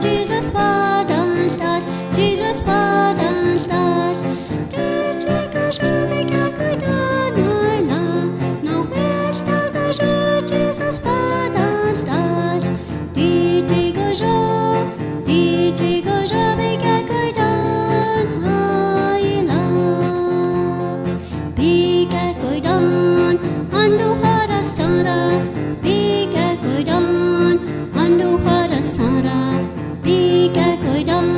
Jesus baden start, Jesus baden start. Du tycker så mycket gudarna, nå vältaga så Jesus baden start. De tycker så mycket gudarna i lag. Bika gudan, han du har att stanna. Bika gudan, han du har att stanna. Bika gudan,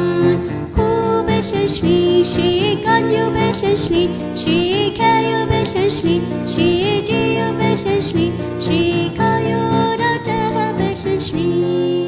ko betlen shvi, she kan ju betlen shvi, she kan ju betlen shvi, she di ju betlen shvi, she kan ju da betlen shvi.